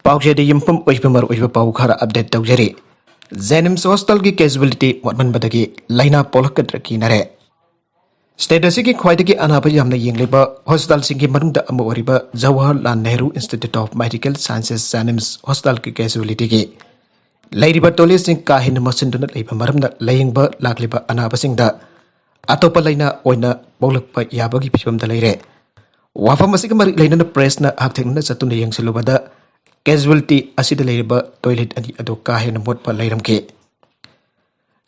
Pauxede Yimpum Oipumar Oipa Paukara update Taujeri. JNIMS Hospital ki casualty Watman Badagi, Laina poklakkadra kinare. Status ki Kwaitaki Anapa Yamna Yingliba, Hospital Sinki Marunda Amoriba, Jawaharlal Nehru Institute of Medical Sciences JNIMS Hospital ki casualty ki. Ladiba Tolis Sing Kahin Mosindunat Liba Maramda, laying ba Lakliba Anapa Singda. Atopa Laina Oina Polakpa Yabagi Pisham the Lire. Wafa Masikamari Laina press na acting na Satuna Yang Silubada. Casualty asida leriba toilet ani ado kahena motpa leiramke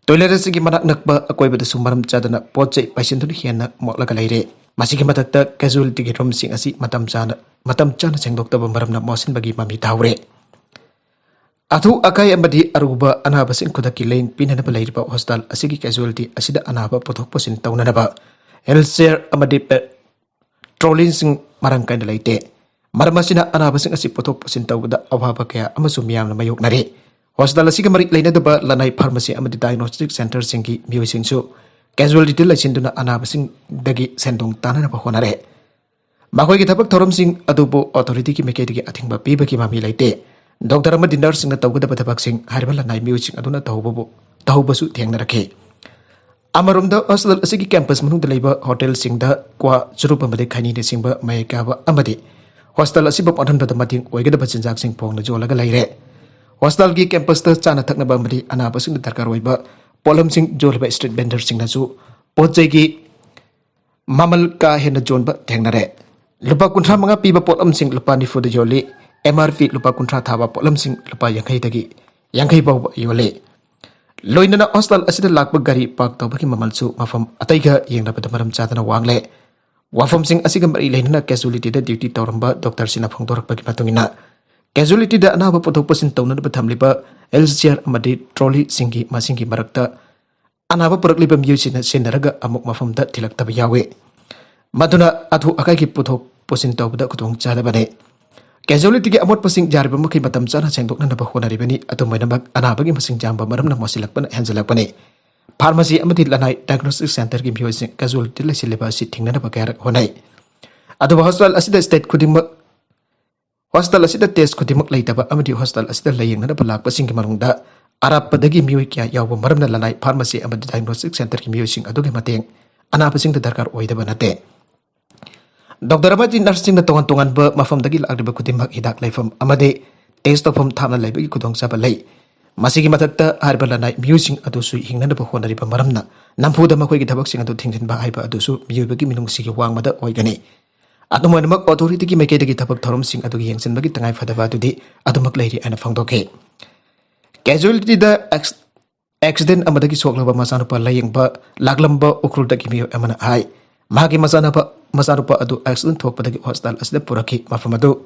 toilet asigi manak nakba akoibada sumaram chadana potchei paisintuni hiana moklaga leire masigi matakta casualty ki rom sing asi matam chana sengdoktaba maramna mosin bagi mami thaure athu akai amadi aruba anaba sing khudaki lein pinana leiriba hospital asigi casualty asida anaba pothok posin taunanaba health share amadi trolling sing marang kain leite Maramasina anabasing asi potok pasintawda awhaba kaya amasumiyam na mayok nari. Hospital asiga marik laina daba lanai pharmacy amadi diagnostic center singi mioi singsu casualty laisinduna anabasing dagi sendong tanana bahonare. Makoi ki thabak thorom sing adubo authority ki mekedi ki athingba piba ki mami laite. Doctor amadi nurse sing na tawgada bathabak sing harba lanai mioi sing aduna tawbasu thengna rakhe. Amarumda hospital asigi campus manung dalaiba hotel singda kwa churupa made khani de singba mayekaba amadi Hostel asibab odhan pada mating oigada bachinjak sing pong na jolaga laire. Hostel gi campus ta chana thakna ba mari anaba sing darkar oiba polam sing jolba street vendor sing na chu potjai gi mamal ka hena jonba thengnare. Lupa kuntra manga piba polam sing lupa ni fu de joli MRP lupa kuntra thaba polam sing lupa yangai dagi yangai baw yole. Loinana hostel asida lakba gari park tawba ki mamal chu mafam ataiga yengna pada maram chadana wangle. Wafam sing asigam bari lainana casualty da duty tawramba Dr. Sina Phongdorak bagi matungina. Casualty da anaba pothok pasin tawna bathamliba LCR amadi trolley singi masingi marakta anaba purakliba miusina senaraga amuk mafam da tilaktaba yawe. Maduna athu akai ki pothok pasin tawbada kutong chalabane. Casualty ki amot pasing jariba maki matam chana sengdokna naba honaribani atu mainabak anabagi masing jamba maramna mosilakpana hanjalakpane. Pharmacy amadi lanai diagnostic center ki mioi sing casualty la sileba si thingna na bakarak honai adu hospital asida state khudimak hospital asida test khudimak leitaba amadi hospital asida layeng na balak pasing ki marungda arap padagi mioi kya yawba maramna lanai pharmacy amadi diagnostic center ki mioi sing adu ki mateng ana pasing da darkar oidaba nate Dr. Amadi nursing na tongan ba mafam dagi lagriba khudimak hidak laifam amadi test of hom thamna laiba ki khudong saba lai Masigi matakta harba lanai musing adusu hingnana ba honariba maramna nampuda makoi ki thabak sing adu thingthinba haiba adusu miyuba ki minung sigi wangmada oigani adumoinamak authority ki mekeda ki thabak thorom sing adu yengsinba ki tangai phadaba adudi adumak leiri ana phangdoke casualty da accident amada ki soklaba masanupa layengba laglamba ukrul da ki miyo amana hai magi masanupa adu accident thokpada ki hospital asda puraki mafamadu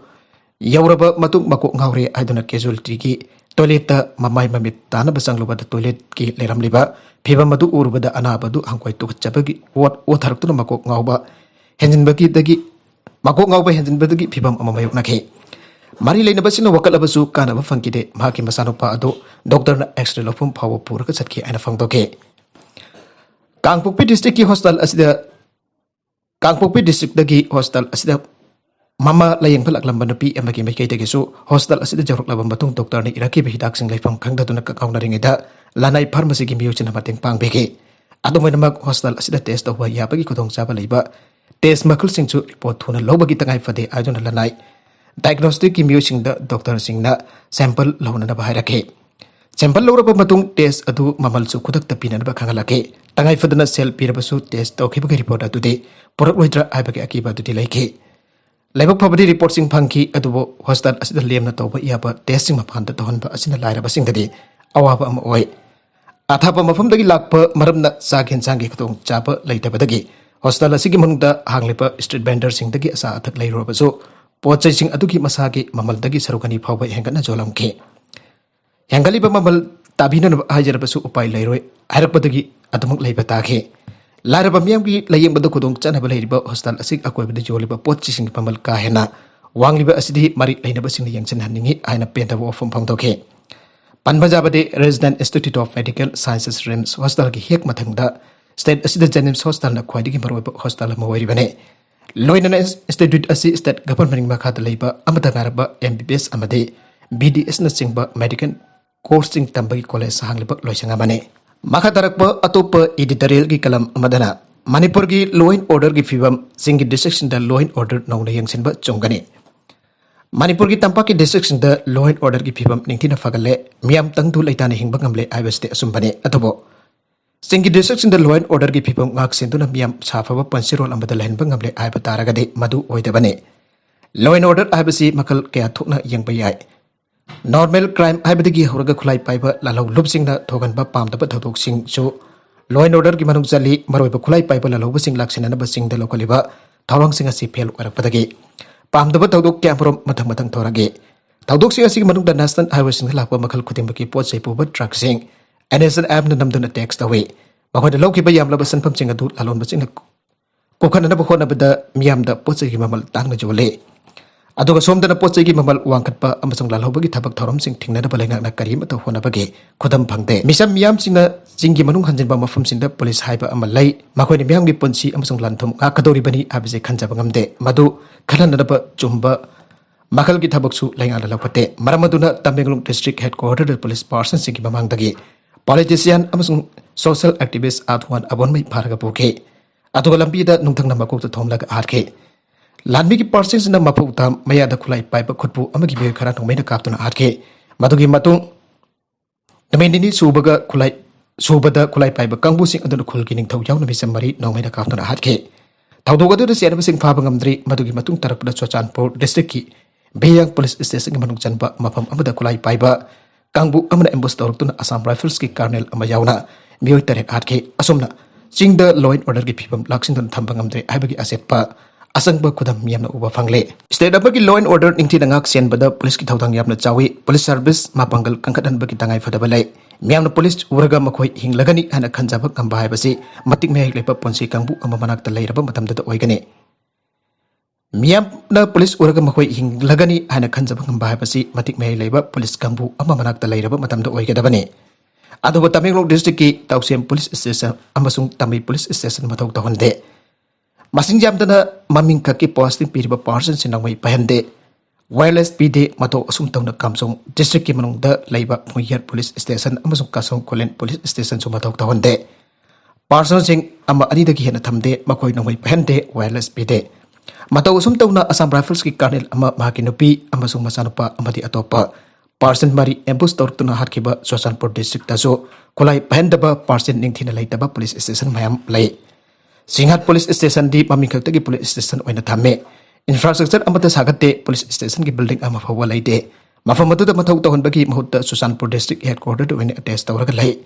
yauraba matung makok ngaure aiduna casualty ki toilet mamai mamit tana basang luba da toilet ki leram liba phiba madu urbada anabadu hangkoi tu chabagi wat otharuk tu makok ngauba henjin bagi dagi makok ngauba henjin badagi phibam amamayuk nakhe mari leina basina wakal abasu kana ba fangkide maki masanupa adu doctor na x-ray lofum phawa pur ka chatki aina fangdoke Kangpokpi district ki hospital asida Kangpokpi district dagi hospital asida Mama layang palak lamba napi amagi mekai dagi so hospital asida jorok labam batung doktor ni iraki behidak sing laifam kangda tu nak kau naring ida lanai pharmacy ki miu china mateng pang beke adu mai namak hospital asida test of ya bagi kudong saba leiba test makul sing chu report thuna lo bagi tangai fade ajun lanai diagnostic ki miu sing da doctor sing na sample lona na bahai rakhe sample lo rapa batung test adu mamal chu khudak tapina ba khangalake tangai fadana cell pirabasu test to khiba report adu de porak loidra ai bagi akiba adu de laike Laibak pabadi report sing pangki adubo hospital asida lem na tawba yaba testing maphan da tohon ba asina laira basing dadi awaba am oi athapa mafam dagi lakpa maramna saghen sangi khutong chapa leita badagi hospital asigi manungda hanglepa street vendor sing dagi asa athak leiro baso pochai sing adugi masagi mamal dagi sarukani phawba hengana jolam ke hengali ba mamal tabina hajar basu upai leiroi harakpadagi adumuk leiba takhe Laraba miyam ki layeng badu kudong chana ba leiriba hospital asig akoi badu joliba pot chising pamal ka hena wangliba asidi mari laina ba sing yang chen haningi aina penta bo fom phangdoke Panbajabade Resident Institute of Medical Sciences JNIMS Hospital ki hek mathangda state asida JNIMS Hospital na khwaidigi maroi hospital ma wari bane loinana institute asi state government makha da leiba amata garaba MBBS amade BDS na chingba medical course tambagi college hangliba loisanga mane makha tarakpa atopa editorial gi kalam amadana Manipur gi law and order gi fibam singi district da law and order nongna yangsinba chongani Manipur gi tampa ki district da law and order gi fibam ningtina fagale miam tangdu laitana hingba ngamle ibeste asumbane atobo singi district da law and order gi fibam ngak senduna miam safaba pansirol ambada lehenba ngamle aiba taragade madu oidabane law and order ibasi makal kaya thokna yangba yai Normal crime haibadagi horaga khulai paiba lalau lupsingna thoganba pamdaba thodok sing so law and order gi manung jali maroiba khulai paiba lalau basing laksinana basing da lokaliba thawang sing asi fail arakpadagi pamdaba thodok kyamrom mathang thorage thodok sing asi manung da national highway sing lakpa makal khudimbaki pot sai puba truck sing NSN app na namduna text away bahoda lokiba yamla basan pam sing adu lalon basing kokhanana bakhona bada miyam da pot sai gi mamal tangna jole Aduga somdana pochai gi mamal wangkatpa amasang lalhobagi thabak thorom sing thingna da balengak na karim to hona bagi khodam phangde misam miyam singna jingi manung hanjinba mafum sinda police haiba amalai makoi ni miyam gi ponsi amasang lanthum ka kadori bani abise khanjaba ngamde madu khalana da chumba makal gi thabak su lenga la lapate maramaduna Tamenglong district headquarters police person sing gi mamang dagi politician amasang social activist atwan abon mai pharaga poke aduga lambi da nungthang na makok to thomlaga arke Lanmi ki persons na maputa maya da khulai paiba khutpu amagi be khara nongmai na kaptuna atke madugi matung namendini subada khulai paiba kangbu sing adu khul ki ning thau yaw na bisam mari nongmai na kaptuna atke thaudoga du sian sing phaba ngamdri madugi matung tarakda Chochanpur district ki Beyang police station manung chanba mafam amada khulai paiba kangbu amana ambush tortuna Assam Rifles ki colonel amayawna mioi tare atke asomna chingda law and order ki phibam laksin dan thamba ngamdri aibagi asetpa Asangba kudam yamna uba fangle. State abagi law and order ningti nangak sian bada police ki thaudang yamna chawi police service mapangal kangkadan bagi tangai fadabalai. Miyamna police uraga makoi hinglagani ana khanjaba kamba haibasi matik mehai lepa ponsi kangbu ama manakta lairaba matamda da oigani. Miyamna police uraga makoi hinglagani ana khanjaba kamba haibasi matik mehai leiba police kangbu ama manakta lairaba matamda oigadabani. Aduba Tamenglong district ki Tausiam police station amasung Tamai police station mathau tahonde. Masing jamdana maming kaki posting piriba person sinangmai pahande wireless pide mato asum tawna kamsong district ki manung da laiba Muyar police station amasung Kasong Kolen police station su matok tawande person sing ama ani da ki hena thamde makoi nangmai pahande wireless pide mato asum tawna Assam Rifles ki colonel ama mahakinopi amasung masanupa amadi atopa person mari ambush tortuna hatkiba Chochanpur district da so kolai pahandaba person ningthina laitaba police station mayam lai Singhat police station di mamingkaki police station oina thame infrastructure amata sagate police station ki building ama fawa laide mafamatu da mathau tahon bagi mahutta Chochanpur district headquarters oina attach tawraga lai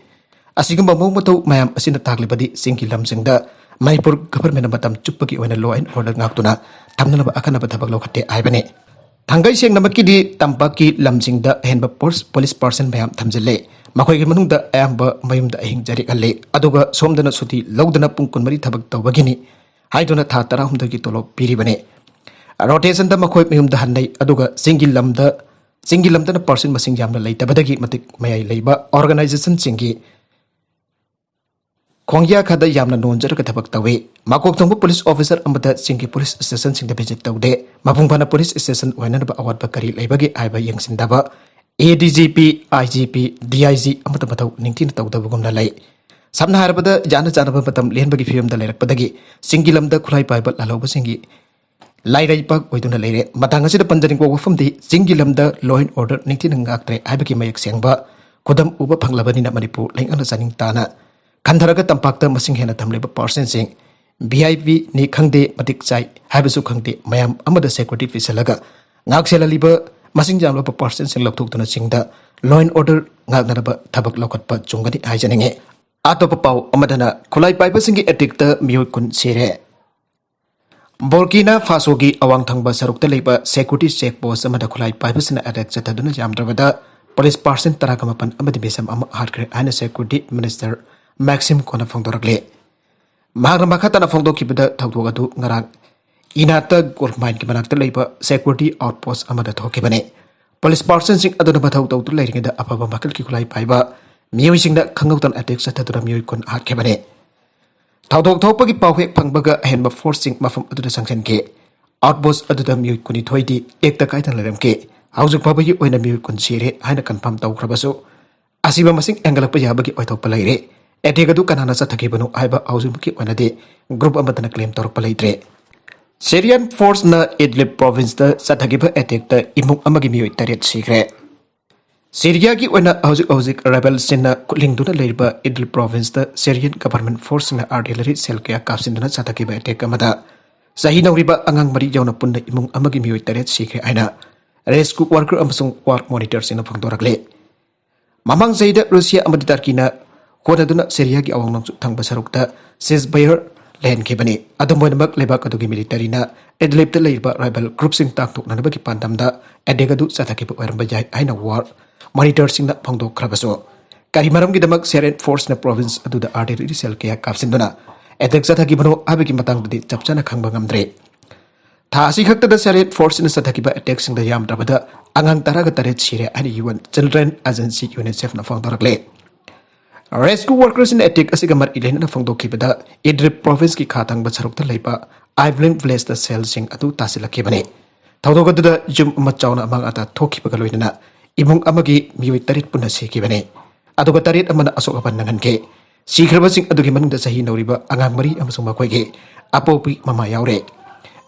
asigamba mo mathau mayam asina taglibadi singki lamsingda Manipur government matam chuppaki oina law and order ngaktuna thamnaba akanaba thabak lokhate aibane thangai seng namaki di tampaki lamsingda henba police person mayam thamjale Makoy manung da ayamba mayum da ahing jari alle aduga somdana suti lawdana pung kunmari thabak tawbagini haiduna tha tara humda ki tolo piribane rotation da makoy mayum da hannai aduga single lamda na person masing jamna leitabadagi matik mayai leiba organization singi khongya khada yamna nonjar ka thabak tawe makok thongba police officer amada singi police station singda visit tawde mapungphana police station oina ba awat ba kari leibagi aiba yangsindaba ADGP, IGP, DIG amata matau ningtin tawdabugumna lai samna harabada jana janaba patam lehenbagi film da leirakpadagi singilam da khulai paiba laloba singi lairai pak oiduna leire matanga sida panjaring ko wafamdi singilam da law and order ningtin ngaktre aibagi mayak sengba kodam uba phanglabani na Manipur lengana saning tana khandaraga tampakta masing hena thamleba person sing VIP ni khangde matik chai haibasu khangde mayam amada security fisalaga ngakselaliba Masing jamlo pa person sing lokthuk tuna singda law and order ngagnaraba thabak lokatpa chungani haijaninge ato pa pau amadana khulai paipa singi addicta mioi kun sire Burkina Faso gi awang thangba sarukta leiba security check post amada khulai paipa sina attack chataduna jamdrabada police person tarakamapan amadi besam ama harkre ana security minister Maxim Kona phongdorakle magra makhatana phongdokibada thawdogadu ngarang Inata Goldmine ki manakta leiba security outpost amada thokibane police person sing aduna bathau tawtu leiringda apaba makal ki khulai paiba mioi singda khangautan attack satadura mioi kon hatkebane thawdok thokpagi pawhek phangbaga henba force sing mafam aduda sangsan ke outpost aduda mioi kuni thoidi ekta kaitan leram ke ꯍꯧꯖꯤꯛ ꯐꯥꯎꯕꯒꯤ ꯑꯣꯏꯅ ꯃꯤꯑꯣꯏ ꯀꯨꯟ ꯁꯤꯔꯦ ꯍꯥꯏꯅ confirm ꯇꯧꯈ꯭ꯔꯕꯁꯨ ꯑꯁꯤꯕ ꯃꯁꯤꯡ ꯍꯦꯟꯒꯠꯂꯛꯄ ꯌꯥꯕꯒꯤ ꯑꯣꯏꯊꯣꯛꯄ ꯂꯩꯔꯦ꯫ ꯑꯦꯇꯦꯛ ꯑꯗꯨ ꯀꯅꯥꯅ ꯆꯠꯊꯈꯤꯕꯅꯣ ꯍꯥꯏꯕ ꯍꯧꯖꯤꯛꯃꯛꯀꯤ ꯑꯣꯏꯅꯗꯤ ꯒ꯭ꯔꯨꯞ ꯑꯃꯠꯇꯅ ꯀ꯭ꯂꯦꯝ ꯇꯧꯔꯛꯄ ꯂꯩꯇ꯭ꯔꯦ꯫ ꯁꯤꯔꯤꯌꯥꯟ ꯐꯣꯔꯁꯅ ꯏꯗꯂꯤꯕ ꯄ꯭ꯔꯣꯚꯤꯟꯁꯇ ꯆꯠꯊꯈꯤꯕ ꯑꯦꯇꯦꯛꯇ ꯏꯃꯨꯡ ꯑꯃꯒꯤ ꯃꯤꯑꯣꯏ 8 ꯁꯤꯈ꯭ꯔꯦ꯫ ꯁꯤꯔꯤꯌꯥꯒꯤ ꯑꯣꯏꯅ ꯍꯧꯖꯤꯛ ꯔꯦꯕꯦꯜꯁꯤꯡꯅ ꯈꯨꯠꯂꯤꯡꯗꯨꯅ ꯂꯩꯔꯤꯕ ꯏꯗꯂꯤꯕ ꯄ꯭ꯔꯣꯚꯤꯟꯁꯇ ꯁꯤꯔꯤꯌꯟ ꯒꯚꯔꯟꯃꯦꯟꯠ ꯐꯣꯔꯁꯁꯤꯡꯅ ꯑꯥꯔꯇꯤꯂꯔꯤ ꯁꯦꯜ ꯀꯌꯥ ꯀꯥꯞꯁꯤꯟꯗꯨꯅ ꯆꯠꯊꯈꯤꯕ ꯑꯦꯇꯦꯛ ꯑꯃꯗ ꯆꯍꯤ ꯅꯧꯔꯤꯕ ꯑꯉꯥꯡ 4 ꯌꯥꯎꯅ ꯄꯨꯟꯅ ꯏꯃꯨꯡ ꯑꯃꯒꯤ ꯃꯤꯑꯣꯏ 8 ꯁꯤꯈ꯭ꯔꯦ ꯍꯥꯏꯅ ꯔꯦꯁꯀ꯭ꯌꯨ ꯋꯥꯔꯀꯔ ꯑꯃꯁꯨꯡ ꯋꯥꯔ ꯃꯣꯅꯤꯇꯔꯁꯤꯡꯅ ꯐꯣꯡꯗꯣꯔꯛꯂꯤ꯫ ꯃꯃꯥꯡ ꯆꯍꯤꯗ ꯔꯨꯁꯤꯌꯥ ꯑꯃꯗꯤ ꯇꯔꯀꯤꯅ ꯍꯣꯠꯅꯗꯨꯅ ꯁꯤꯔꯤꯌꯥꯒꯤ ꯑꯋꯥꯡ ꯅꯣꯡꯆꯨꯞ ꯊꯪꯕ ꯁꯔꯨꯛꯇ ꯁꯤꯖꯐꯥꯌꯔ ꯂꯩꯍꯟꯈꯤꯕꯅꯤ꯫ ꯑꯗꯨꯝ ꯑꯣꯏꯅꯃꯛ ꯂꯩꯕꯥꯛ ꯑꯗꯨꯒꯤ ꯃꯤꯂꯤꯇꯔꯤꯅ ꯏꯗꯂꯤꯕꯇ ꯂꯩꯔꯤꯕ ꯔꯥꯏꯕꯦꯜ ꯒ꯭ꯔꯨꯞꯁꯤꯡ ꯇꯥꯡꯊꯣꯛꯅꯅꯕꯒꯤ ꯄꯥꯟꯗꯝꯗ ꯑꯦꯇꯦꯛ ꯑꯗꯨ ꯆꯠꯊꯈꯤꯕ ꯑꯣꯏꯔꯝꯕ ꯌꯥꯏ ꯍꯥꯏꯅ ꯋꯥꯔ ꯃꯣꯅꯤꯇꯔꯁꯤꯡꯅ ꯐꯣꯡꯗꯣꯛꯈ꯭ꯔꯕꯁꯨ ꯀꯔꯤ ꯃꯔꯝꯒꯤꯗꯃꯛ ꯁꯤꯔꯤꯌꯟ ꯐꯣꯔꯁꯅ ꯄ꯭ꯔꯣꯚꯤꯟꯁ ꯑꯗꯨꯗ ꯑꯥꯔꯇꯤꯂꯔꯤ ꯁꯦꯜ ꯀꯌꯥ ꯀꯥꯞꯁꯤꯟꯗꯨꯅ ꯑꯦꯇꯦꯛ ꯆꯠꯊꯈꯤꯕꯅꯣ ꯍꯥꯏꯕꯒꯤ ꯃꯇꯥꯡꯗꯗꯤ ꯆꯞ ꯆꯥꯅ ꯈꯪꯕ ꯉꯝꯗ꯭ꯔꯦ꯫ ꯊꯥ ꯑꯁꯤ ꯈꯛꯇꯗ ꯁꯤꯔꯤꯌꯟ ꯐꯣꯔꯁꯅ ꯆꯠꯊꯈꯤꯕ ꯑꯦꯇꯦꯛꯁꯤꯡꯗ ꯌꯥꯝꯗ꯭ꯔꯕꯗ ꯑꯉꯥꯡ 18 ꯁꯤꯔꯦ ꯍꯥꯏꯅ UN ꯆꯤꯜꯗ꯭ꯔꯦꯟ ꯑꯦꯖꯦꯟꯁꯤ UNICEFꯅ ꯐꯣꯡꯗꯣꯔꯛꯂꯤ꯫ ꯔꯦꯁꯀ꯭ꯌꯨ ꯋꯥꯔꯀꯔꯁꯤꯡꯅ ꯑꯦꯇꯦꯛ ꯑꯁꯤꯒ ꯃꯔꯤ ꯂꯩꯅꯅ ꯐꯣꯡꯗꯣꯛꯈꯤꯕꯗ ꯏꯗꯂꯤꯕ ꯄ꯭ꯔꯣꯚꯤꯟꯁꯀꯤ ꯈꯥ ꯊꯪꯕ ꯁꯔꯨꯛꯇ ꯂꯩꯕ ꯑꯥꯏꯚ꯭ꯂꯤꯟ ꯚꯤꯂꯦꯖꯇ ꯁꯦꯜꯁꯤꯡ ꯑꯗꯨ ꯇꯥꯁꯤꯜꯂꯛꯈꯤꯕꯅꯤ꯫ ꯊꯧꯗꯣꯛ ꯑꯗꯨꯗ ꯌꯨꯝ ꯑꯃ ꯆꯥꯎꯅ ꯑꯃꯥꯡ ꯑꯇꯥ ꯊꯣꯛꯈꯤꯕꯒ ꯂꯣꯏꯅꯅ ꯏꯃꯨꯡ ꯑꯃꯒꯤ ꯃꯤꯑꯣꯏ 8 ꯄꯨꯟꯅ ꯁꯤꯈꯤꯕꯅꯤ꯫ ꯑꯗꯨꯒ 8 ꯑꯃꯅ ꯑꯁꯣꯛ ꯑꯄꯟ ꯅꯪꯍꯟꯈꯤ꯫ ꯁꯤꯈ꯭ꯔꯕꯁꯤꯡ ꯑꯗꯨꯒꯤ ꯃꯅꯨꯡꯗ ꯆꯍꯤ ꯅꯧꯔꯤꯕ ꯑꯉꯥꯡ 4 ꯑꯃꯁꯨꯡ ꯃꯈꯣꯏꯒꯤ ꯑꯄꯣꯛꯄꯤ ꯃꯃꯥ ꯌꯥꯎꯔꯦ꯫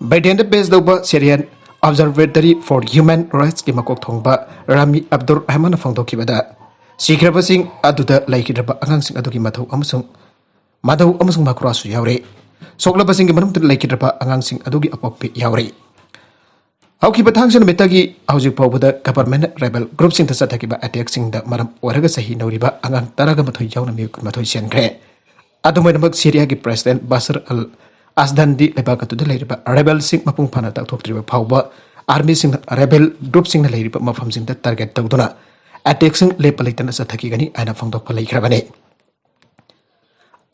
ꯕ꯭ꯔꯤꯇꯦꯟꯗ ꯕꯦꯖ ꯇꯧꯕ ꯁꯤꯔꯤꯌꯟ ꯑꯣꯕꯖꯔꯕꯦꯇꯔꯤ ꯐꯣꯔ ꯍ꯭ꯌꯨꯃꯦꯟ ꯔꯥꯏꯠꯁꯀꯤ ꯃꯀꯣꯛ ꯊꯣꯡꯕ ꯔꯥꯃꯤ ꯑꯕꯗꯨꯔ ꯔꯍꯃꯟꯅ ꯐꯣꯡꯗꯣꯛꯈꯤꯕꯗ ꯁꯤꯈ꯭ꯔꯕꯁꯤꯡ ꯑꯗꯨꯗ ꯂꯩꯈꯤꯗ꯭ꯔꯕ ꯑꯉꯥꯡꯁꯤꯡ ꯑꯗꯨꯒꯤ ꯃꯙꯧ ꯑꯃꯁꯨꯡ ꯃꯈꯨꯔꯥꯁꯨ ꯌꯥꯎꯔꯤ꯫ ꯁꯣꯛꯂꯕꯁꯤꯡꯒꯤ ꯃꯅꯨꯡꯗ ꯂꯩꯈꯤꯗ꯭ꯔꯕ ꯑꯉꯥꯡꯁꯤꯡ ꯑꯗꯨꯒꯤ ꯑꯄꯣꯛꯄꯤ ꯌꯥꯎꯔꯤ꯫ ꯍꯧꯈꯤꯕ ꯊꯥꯡꯖ ꯅꯨꯃꯤꯠꯇꯒꯤ ꯍꯧꯖꯤꯛ ꯐꯥꯎꯕꯗ ꯒꯚꯔꯟꯃꯦꯟꯠꯅ ꯔꯦꯕꯦꯜ ꯒ꯭ꯔꯨꯞꯁꯤꯡꯗ ꯆꯠꯊꯈꯤꯕ ꯑꯦꯇꯦꯛꯁꯤꯡꯗ ꯃꯔꯝ ꯑꯣꯏꯔꯒ ꯆꯍꯤ ꯅꯧꯔꯤꯕ ꯑꯉꯥꯡ 12 ꯌꯥꯎꯅ ꯃꯤꯑꯣꯏ 12 ꯁꯤꯟꯈ꯭ꯔꯦ꯫ ꯑꯗꯨꯝ ꯑꯣꯏꯅꯃꯛ ꯁꯤꯔꯤꯌꯥꯒꯤ ꯄ꯭ꯔꯦꯁꯤꯗꯦꯟꯠ ꯕꯁꯔ ꯑꯜ ꯑꯁꯗꯟꯗꯤ ꯂꯩꯕꯥꯛ ꯑꯗꯨꯗ ꯂꯩꯔꯤꯕ ꯔꯦꯕꯦꯜꯁꯤꯡ ꯃꯄꯨꯡ ꯐꯥꯅ ꯇꯥꯛꯊꯣꯛꯇ꯭ꯔꯤꯕ ꯐꯥꯎꯕ ꯑꯥꯔꯃꯤꯁꯤꯡꯅ ꯔꯦꯕꯦꯜ ꯒ꯭ꯔꯨꯞꯁꯤꯡꯅ ꯂꯩꯔꯤꯕ ꯃꯐꯝꯁꯤꯡꯗ ꯇꯥꯔꯒꯦꯠ ꯇꯧꯗꯨꯅ ꯑꯦꯇꯦꯛꯁꯤꯡ ꯂꯦꯞꯄ ꯂꯩꯇꯅ ꯆꯠꯊꯈꯤꯒꯅꯤ ꯍꯥꯏꯅ ꯐꯣꯡꯗꯣꯛꯄ ꯂꯩꯈ꯭ꯔꯕꯅꯤ꯫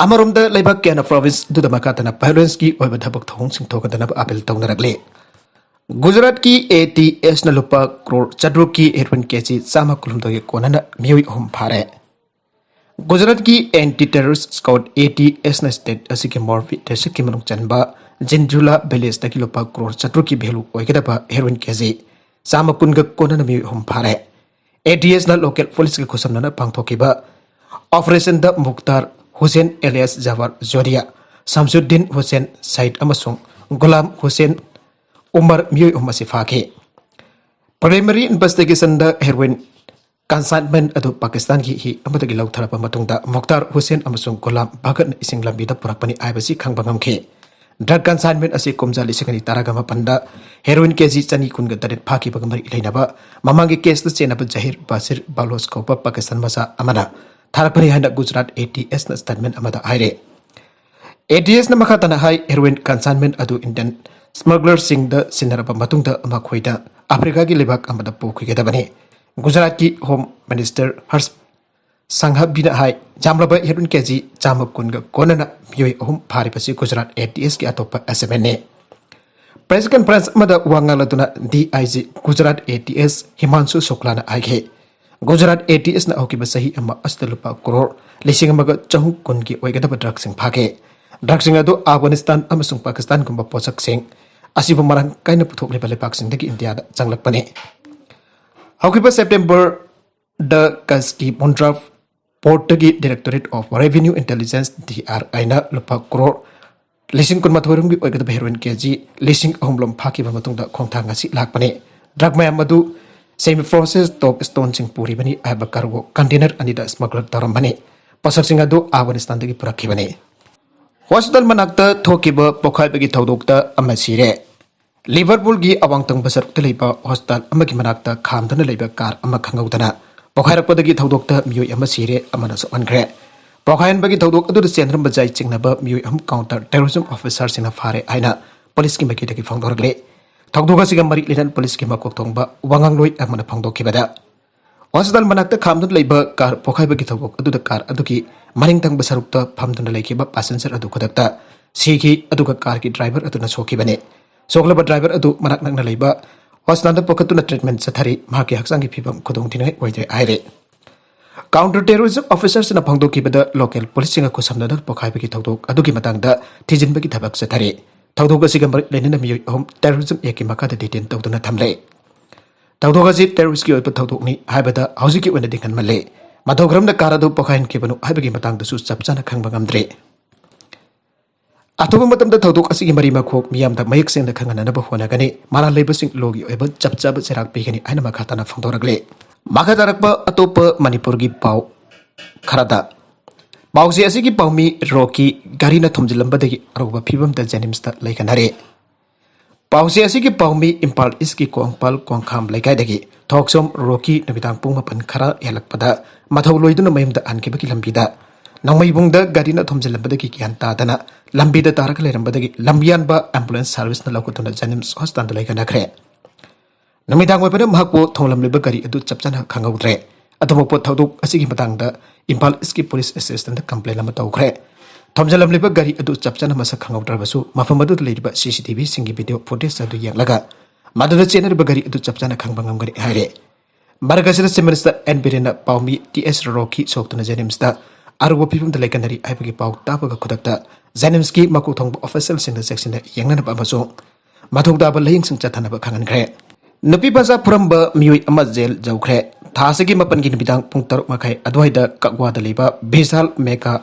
ꯑꯃꯔꯣꯝꯗ ꯂꯩꯕꯥꯛ ꯀꯌꯥꯅ ꯄ꯭ꯔꯣꯚꯤꯟꯁ ꯑꯗꯨꯗ ꯃꯈꯥ ꯇꯥꯅ ꯚꯥꯏꯑꯣꯂꯦꯟꯁꯀꯤ ꯑꯣꯏꯕ ꯊꯕꯛ ꯊꯧꯑꯣꯡꯁꯤꯡ ꯊꯣꯛꯍꯟꯗꯅꯕ ꯑꯄꯤꯜ ꯇꯧꯅꯔꯛꯂꯤ꯫ ꯒꯨꯖꯔꯥꯠꯀꯤ ATSꯅ ꯂꯨꯄꯥ ꯀ꯭ꯔꯣꯔ 700ꯀꯤ ꯍꯦꯔꯣꯏꯟ ꯀꯦꯖꯤ 112 ꯀꯣꯟꯅꯅ ꯃꯤꯑꯣꯏ 3 ꯐꯥꯔꯦ꯫ ꯒꯨꯖꯔꯥꯠꯀꯤ ꯑꯦꯟꯇꯤ ꯇꯦꯔरिꯁꯠ ꯁ꯭ꯀ꯭ꯋꯥꯗ ATSꯅ ꯁ꯭ꯇꯦꯠ ꯑꯁꯤꯒꯤ ꯃꯣꯔꯕꯤ ꯗꯤꯁꯇ꯭ꯔꯤꯛꯀꯤ ꯃꯅꯨꯡ ꯆꯟꯕ ꯖꯤꯟꯖꯨꯂꯥ ꯚꯤꯂꯦꯖꯇꯒꯤ ꯂꯨꯄꯥ ꯀ꯭ꯔꯣꯔ 700ꯀꯤ ꯚꯦꯂꯨ ꯑꯣꯏꯒꯗꯕ ꯍꯦꯔꯣꯏꯟ ꯀꯦꯖꯤ 110 ꯀꯣꯟꯅꯅ ꯃꯤꯑꯣꯏ 3 ꯐꯥꯔꯦ꯫ ATSꯅ ꯂꯣꯀꯦꯜ ꯄꯨꯂꯤꯁꯀ ꯈꯨꯠꯁꯝꯅꯅ ꯄꯥꯡꯊꯣꯛꯈꯤꯕ ꯑꯣꯄꯔꯦꯁꯟꯗ ꯃꯨꯈꯇꯥꯔ ꯍꯨꯁꯦꯟ ꯑꯦꯂꯤꯌꯥꯁ ꯖꯋꯥꯔ ꯖꯣꯔꯤꯌꯥ, ꯁꯝꯁꯨद्दीन ꯍꯨꯁꯦꯟ ꯁꯥꯏꯗ ꯑꯃꯁꯨꯡ ꯒꯨꯂꯥꯝ ꯍꯨꯁꯦꯟ उमर मियोई 3 ꯑꯁꯤ ꯐꯥꯈꯤ꯫ ꯄ꯭ꯔꯥꯏꯃꯔꯤ ꯏꯟꯚꯦꯁꯇꯤꯒꯦꯁꯟꯗ ꯍꯦꯔꯣꯏꯟ ꯀꯟꯁꯥꯏꯟꯃꯦꯟꯠ ꯑꯗꯨ ꯄꯥꯀꯤꯁꯇꯥꯟꯒꯤ ꯍꯤ ꯑꯃꯗꯒꯤ ꯂꯧꯊꯔꯕ ꯃꯇꯨꯡꯗ ꯃꯨꯈꯇꯥꯔ ꯍꯨꯁꯦꯟ ꯑꯃꯁꯨꯡ ꯒꯨꯂꯥꯝ ꯚꯒꯠꯅ ꯏꯁꯤꯡ ꯂꯝꯕꯤꯗ ꯄꯨꯔꯛꯄꯅꯤ ꯍꯥꯏꯕꯁꯤ ꯈꯪꯕ ꯉꯝꯈꯤ꯫ ꯗ꯭ꯔꯒ ꯀꯟꯁꯥꯏꯟꯃꯦꯟꯠ ꯑꯁꯤ ꯀꯨꯝꯖꯥ 2018ꯗ ꯍꯦꯔꯣꯏꯟ ꯀꯦꯖꯤ 218 ꯐꯥꯈꯤꯕꯒ ꯃꯔꯤ ꯂꯩꯅꯕ ꯃꯃꯥꯡꯒꯤ ꯀꯦꯁꯇ ꯆꯦꯟꯅꯕ ꯖꯍꯤꯔ ꯕꯥꯁꯤꯔ ꯕꯥꯂꯣꯆ ꯀꯧꯕ ꯄꯥꯀꯤꯁꯇꯥꯟ ꯃꯆꯥ ꯑꯃꯅ ꯊꯥꯔꯛꯄꯅꯤ ꯍꯥꯏꯅ ꯒꯨꯖꯔꯥꯠ ATSꯅ ꯁ꯭ꯇꯦꯠꯃꯦꯟꯠ ꯑꯃꯗ ꯍꯥꯏꯔꯦ꯫ ATSꯅ ꯃꯈꯥ ꯇꯥꯅ ꯍꯥꯏ ꯍꯦꯔꯣꯏꯟ ꯀꯟꯁꯥꯏꯟꯃꯦꯟꯠ ꯑꯗꯨ ꯏꯟडियन स्मगलरसिंगदा सिन्नरबा मतुंगदा मखोइदा अफ्रीकागी लेबाक अमदा पोखिगदबनी। गुजरातकी होम मिनिस्टर हर्ष संघवीना हाई जामलबा हेरोइन केजी 110 कोनना मियोई 3 फारिबसी गुजरात ATS की अतोप्पा एसेमेन्ने। प्रेस कॉन्फ्रेंस अमदा वांगालदुना DIG गुजरात ATS हिमांशु शुक्लाना आइगे गुजरात ATS ना होकिबा सही अमा अस्ता लुपा करोड़ 410 की ओइगदबा ड्रग्सिंग फागे। ड्रग्सिंग अदु अफगानिस्तान अमसुंग पाकिस्तान गुंबा पोसकसिंग असिबु मरांग काइना पुथोकलिबा लेपाकसिंगदगी इंडियादा चंगलकपने। हौकिबा सेप्टेम्बर द कस्की मुंड्रा पोर्टगी directorate of revenue intelligence DRI ना लुपा करोड़ 12,000 की ओइगदबा हेरोइन केजी 3,000 फाकिबा मतुंगदा खोंथांग असि लाकपने। ड्रग मयाम अदु सेमी प्रोसेस टॉप स्टोन सिंग पुरीबनी आइबा कार्गो कंटेनर अनिदा स्मगलर तौरमबने। पोसकसिंग अदु अफगानिस्तानदगी पुरखिबने। हॉस्पिटल मनाक्ता थोकिबा पोखाइबगी थौदोक्ता अमा सिरे। लिवरपूलगी अवांगतंग बसरुक्ता लेबा हॉस्पिटल अमगी मनाक्ता खामदना लेबा कार अमा खंगौदना पोखाइरकपदगी थौदोक्ता मियोई अमा सिरे अमना सोअनग्रे। पोखाइनबगी थौदोक अदुदा चेनरम बजाई चिंगनबा मियोई अम काउंटर टेररिज्म ऑफिसर सिंगना फारे आइना पुलिस की मकीदगी फोंदोरगले। थौदोक असिगा मरी लेनन पुलिस की मकोक थोंगबा वांगांगलोई अमना फोंदोखिबदा हॉस्पिटल मनाक्ता खामदना लेबा कार पोखाइबगी थौदोक अदुदा कार अदुगी मनिंगतंग बसरुक्ता फामदना लेखिबा पैसेंजर अदु खुदक्ता सीखी अदुगा कार की ड्राइवर अदुना सोखिबने। सोखलबा ड्राइवर अदु मनाक नंगना लेबा हॉस्पिटल पोखतुना ट्रीटमेंट चथरी माके हक्सांगी फिबम खुदोंथिनाय ओइदे आइरे। काउंटर टेररिज्म ऑफिसर्सना फोंदोखिबदा लोकल पुलिसिंग खुसमनदा पोखाइबगी थौदोक अदुगी मतंगदा थिजिनबगी थबक चथरी। थौदोक असिगा मरि लेनना मियोई 3 टेररिज्म एकी मखादा डिटेन तौदुना थमले। Tawdok asi terrorist ki oipa tawdok ni haibada hausi ki wena dingkan male. Matogram da karadu pokain ki banu haibagi matang da su chapchana khangba ngamdre. Atoba matam da tawdok asi ki mari makhok miyam da mayek seng da khangana na ba hona gani mara lebasing logi oiba chapchaba serak pigani aina makhatana phangdoragle. Makatarakpa atopa Manipur gi pau kharada. Pausi asi ki paumi roki garina thomjilambadagi aruba phibam da jenims da laikanare. Pausi asi ki paumi impal iski kongpal kongkham laikai thoksom roki nabitang pung mapan khara yalakpada mathau loiduna mayumda ankibaki lambida nangmaibungda garina thomjilambadagi kian tadana lambida tarak lerambadagi lambian ba ambulance service na lakutuna jenims hospital laikanakre. Namidang webana mahakpo thonglamliba gari adu chapchana khangaudre. Atamokpo thauduk asigi matangda impal iski police assistant complain ama tawkhre. Thomjalamliba gari adu chapchana masa khangaudrabasu mafamadu leiba CCTV singi video footage adu yanglaga madura chenariba gari adu chapchana khangbangam gari haire. Margasira Simmers and Birena Paumi TS Rocky Soktuna Jenimsta Argo people the Lakanari Ipagi Pau Tapaga Kodakta Zanimski Makutong officials in the section Yangan Bamaso Matugdaba Laying Sing Chatanaba Kangan Kre. Nupi Baza Puramba Mioi Amazel Jaukre Tasagi Mapangin Bidang Punktar Makai Adwaida Kakwa the Liba Bisal Meka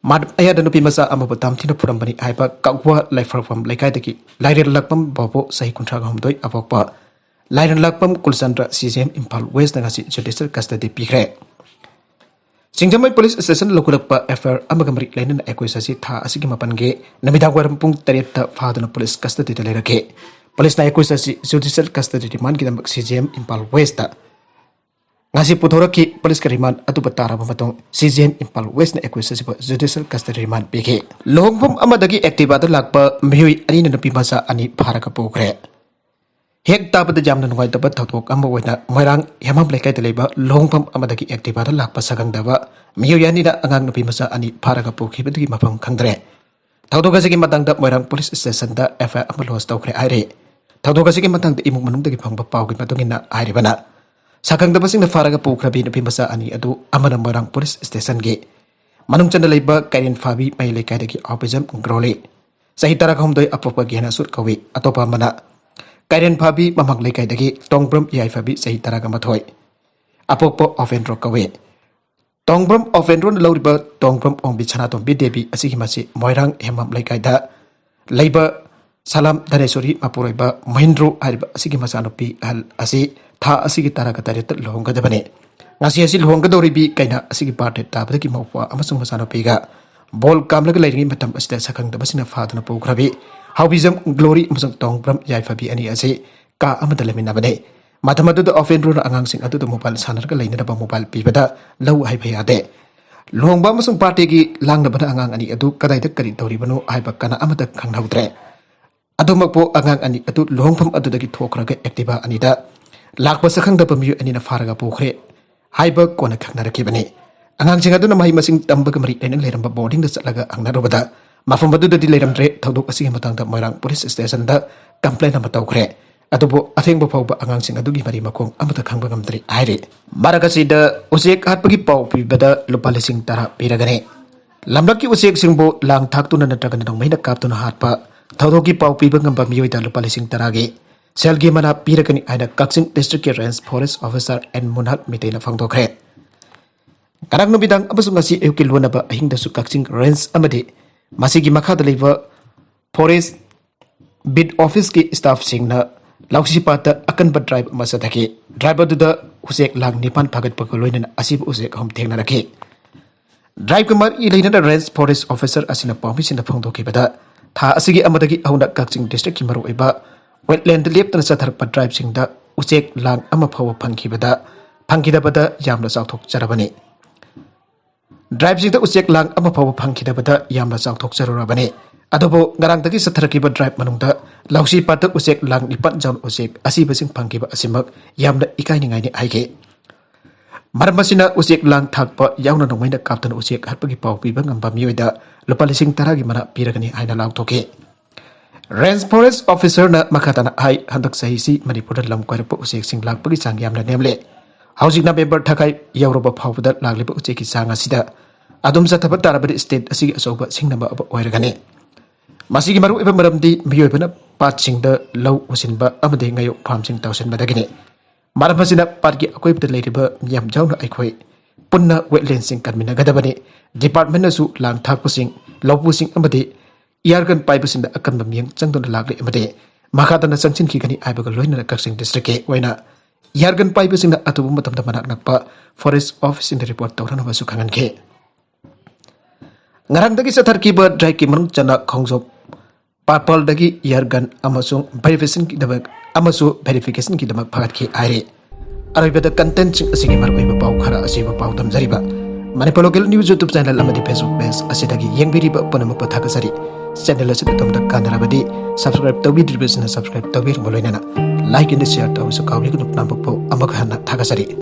Mad Aya the Nupi Masa Amabatam Tina Purambani Ipa Kakwa Life from Lakaitaki Lyra Lakpam Bobo Sai Kuntragam Doi Apokpa Lyra Lakpam Kulsandra CGM Impal West Nagasi Judicial Custody Pikre Singtamai Police Station Lokulapa FR Amagamri Linen Equisasi Tha Asigi Mapange Namidagwaram Pung Tarita Father Police Custody Telerake Police na Equisasi Judicial Custody Demand Gidam CGM Impal West Ngasi Putoraki Police Kariman Atupatara Mamatong CGM Impal West na Equisasi Judicial Custody Demand Pike Lohongpum Amadagi Activata Lakpa Mioi Anina Pimasa Ani Paraka Pokre Hek Tabata Jamna White Tatok Amawena Marang Yamam Leka Leba Lohongpum Amadagi Activata Lakpa Sagandava Mioyanida Angang Pimasa Ani Paraka Poki Mapam Kandre Taudogasi Matang Marang Police Station da FA Amalos Tokre Aire Taudogasi Matang the Emung Manum the Pamba Pau Matongina Airibana Sakang the Basing the Faraga Pokrabi the Pimbasa Ani Adu Amana Marang Police Station Gate Manum Chandaleba Karin Fabi Maile Kadaki Opposum Grole Sahitara Homdoi Apopa Giana Surkawi Atopa Mana Karin Fabi Mamang Lekadaki Tongbrum Yai Fabi Sahitara Gamatoi Apopo of Enrokawe Tongbrum of Enron Loriba Tongbrum on Bichanaton Bidebi Asigimasi Moirang Hemam Lekaida Labor Salam Danesori Mapureba Mahindro Ariba Asigimasanopi Al Asi Tha Asigitara Katarit Longa de Bane Nasi Longa Doribi Kaina Asigi Parted Tabaki Mopua Amasung Masanopiga Bol Kamla Lady Matam Asta Sakang the Basina Fatana Pokrabi Howbism Glory Musang Tongbrum Yaifabi Ani Ase Ka Amadaleminabane Matamadu the often run Angang Adu the mobile Sanaka Lane mobile Pibada Low Hypayade Long Bamasung Party Lang the Angang Ani Adu Kadai the Karitoribano Ibakana Amata Kanghautre Adumapo Angang Ani Adu Long from Adu the Kitokraga Activa Anida Lakpasakang the Pamu and in a Faraga Pokre Hyber Kona Kanakibane Angang Singaduna Mahimasing Tambagamari and Leramba boarding the Salaga Angarobada Mafamadu the Dileram Dre Taudu Asimatang the Marang Police Station the complaint Amatokre Adobo Athing Bopa Angang Sing Adugi Marimakong Amata Kambagam 3 Aire Maragasi the Usek Harpagi Pau Pibada Lupalising Tara Piragane Lamdaki Usek Singbo Lang Taktuna Dragon Maina Captain Harpa Taudoki Pau Pibangam Bamioida Lupalising Taragi Selgi Mana Piragani Ida Kaksing District Range Forest Officer and Munhat Mitela Fangdokre Karang Nubidang Abasumasi Eukilunaba Hinda Sukaksing Range Amadi Masigi Makada Liver Forest Bid Office Ki Staff Singna Lausipata akan drive masatake driver to the Usek Lang Nipan Pagat Pakoloin Asib Usek Home Tenarake Drive Kamar Ilina Range Forest Officer Asina Pomis in the Pondo Kibada Tha Asigi Amadagi Auna Kaksing District Kimaru Eba Wetland Lip and Satar Drive Sing da Usek Lang Amapawa Pankibada Pankidabada Yamla South Jarabani Drive Sing the Usek Lang Amapawa Pankidabada Yamla South Jarabani Adobo Narangtaki Satarakiba Drive Manunda Lausi Pata Usek Lang Nipat John Usek Asibasing Pankiba Asimak Yamda Ikaini Aike Marmasina Usek Lang Takpa Yauna Nomina Captain Usek Harpagi Pau Pibang and Bamioida Lopalising Taragi Mana Piragani Aina Lautoke Range Forest Officer na Makatana Ai Handak Sahisi Manipur Lam Kwarpo Usek Sing Lang Pagisang Yamna Nemle Housing November Takai Yauroba Powder Laglipa Useki Sanga Sida Adum Satabatara State Asigi Asoba Singnama Oiragani Masigi Maru Eva Maramdi Mioibana Patching the Low Usinba Amade Ngayo Palmsing Thousand Badagini ꯃꯔꯝ ꯑꯁꯤꯅ ꯄꯥꯠꯀꯤ ꯑꯀꯣꯏꯕꯗ ꯂꯩꯔꯤꯕ ꯃꯤꯌꯥꯝ ꯌꯥꯎꯅ ꯑꯩꯈꯣꯏ ꯄꯨꯟꯅ ꯋꯦꯠꯂꯦꯟꯁꯤꯡ ꯀꯟꯃꯤꯟꯅꯒꯗꯕꯅꯤ ꯗꯤꯄꯥꯔꯠꯃꯦꯟꯅꯁꯨ ꯂꯥꯡ ꯊꯥꯛꯄꯁꯤꯡ ꯂꯧꯄꯨꯁꯤꯡ ꯑꯃꯗꯤ ꯏꯌꯥꯔꯒꯟ ꯄꯥꯏꯕꯁꯤꯡꯗ ꯑꯀꯟꯕ ꯃꯤꯠꯌꯦꯡ ꯆꯪꯗꯨꯅ ꯂꯥꯛꯂꯤ ꯑꯃꯗꯤ ꯃꯈꯥꯗꯅ ꯆꯪꯁꯤꯟꯈꯤꯒꯅꯤ ꯍꯥꯏꯕꯒ ꯂꯣꯏꯅꯅ ꯀꯛꯆꯤꯡ ꯗꯤꯁꯇ꯭ꯔꯤꯛꯀꯤ ꯑꯣꯏꯅ ꯏꯌꯥꯔꯒꯟ ꯄꯥꯏꯕꯁꯤꯡꯅ ꯑꯊꯨꯕ ꯃꯇꯝꯗ ꯃꯅꯥꯛ ꯅꯛꯄ ꯐꯣꯔꯦꯁꯠ ꯑꯣꯐꯤꯁꯁꯤꯡꯗ ꯔꯤꯄꯣꯔꯠ ꯇꯧꯅꯅꯕꯁꯨ ꯈꯪꯍꯟꯈꯤ ꯉꯔꯥꯡꯗꯒꯤ ꯆꯠꯊꯔꯛꯈꯤꯕ ꯗ꯭ꯔꯥꯏꯚꯀꯤ ꯃꯅꯨꯡ ꯆꯟꯅ ꯈꯣꯡꯖꯣꯝ ꯄꯥꯔꯄꯜꯗꯒꯤ ꯏꯌꯥꯔꯒꯟ ꯑꯃꯁꯨꯡ ꯚꯦꯔꯤꯐꯤꯀꯦꯁꯟꯒꯤꯗꯃꯛ ꯐꯒꯠꯈꯤ ꯍꯥꯏꯔꯤ ꯑꯔꯣꯏꯕꯗ ꯀꯟꯇꯦꯟꯠꯁꯤꯡ ꯑꯁꯤꯒꯤ ꯃꯔꯨꯑꯣꯏꯕ ꯄꯥꯎ ꯈꯔ ꯑꯁꯤꯕꯨ ꯄꯥꯎ ꯇꯝꯖꯔꯤꯕ Manipur local news YouTube channel ꯑꯃꯗꯤ ꯐꯦꯁꯕꯨꯛ ꯄꯦꯖ ꯑꯁꯤꯗꯒꯤ ꯌꯦꯡꯕꯤꯔꯤꯕ ꯄꯨꯝꯅꯃꯛꯄꯨ ꯊꯥꯒꯠꯆꯔꯤ ꯆꯦꯅꯦꯜ ꯑꯁꯤꯗ ꯑꯗꯣꯝꯗ ꯀꯥꯟꯅꯔꯕꯗꯤ ꯁꯕꯁꯀ꯭राꯏꯕ ꯇꯧꯕꯤꯗ꯭ꯔꯤꯕꯁꯤꯅ ꯁꯕꯁꯀ꯭राꯏꯕ ꯇꯧꯕꯤꯔꯕ ꯂꯣꯏꯅꯅ ꯂꯥꯏꯛ ꯑꯦꯟ ꯁꯦꯌꯔ ꯇꯧꯕꯁꯨ ꯀꯥꯎꯕꯤꯒꯅꯨ ꯅꯝꯕꯛꯄꯨ ꯑꯃꯨꯛ ꯍꯟꯅ ꯊꯥꯒꯠꯆꯔꯤ